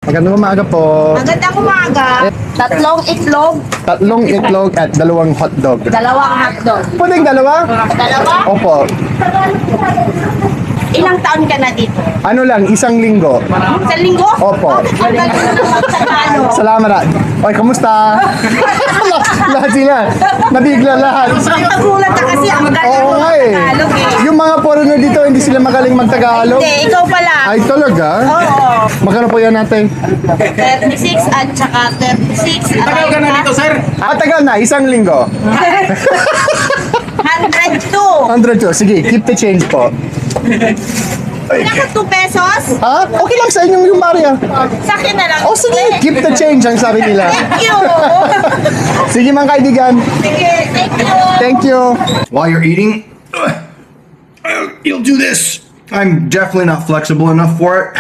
Magandang umaga po. Magandang umaga. Tatlong itlog, 3 itlog at 2 hotdog. dalawang hotdog. Pwedeng dalawa? Dalawa? Opo. Ilang taon ka na dito? Ano lang, 1 linggo. Sa linggo? Opo. Bakit ang galing mo naman sa ano? Salamat na. Oy, kamusta? Lahat sila. Nabigla lahat. Nagulat ka kasi ang galing Oo mo nga eh. Tagalog eh. Yung mga foreigner dito, hindi sila magaling magtagalog. Hindi, ikaw pala. Ay, talaga? Oo. Magkano po yan natin? 36 at saka 36. Tagal ka na dito, sir? Tagal na, 1 linggo. 102. 102. Sige, keep the change po. Naka 2 pesos? Ha? Okay lang sa inyong yung Maria. Sa akin na lang. Oh, sige, keep the change ang sabi nila. Thank you. Sige mga kaibigan. Sige, thank you. Thank you. While you're eating, you'll do this. I'm definitely not flexible enough for it.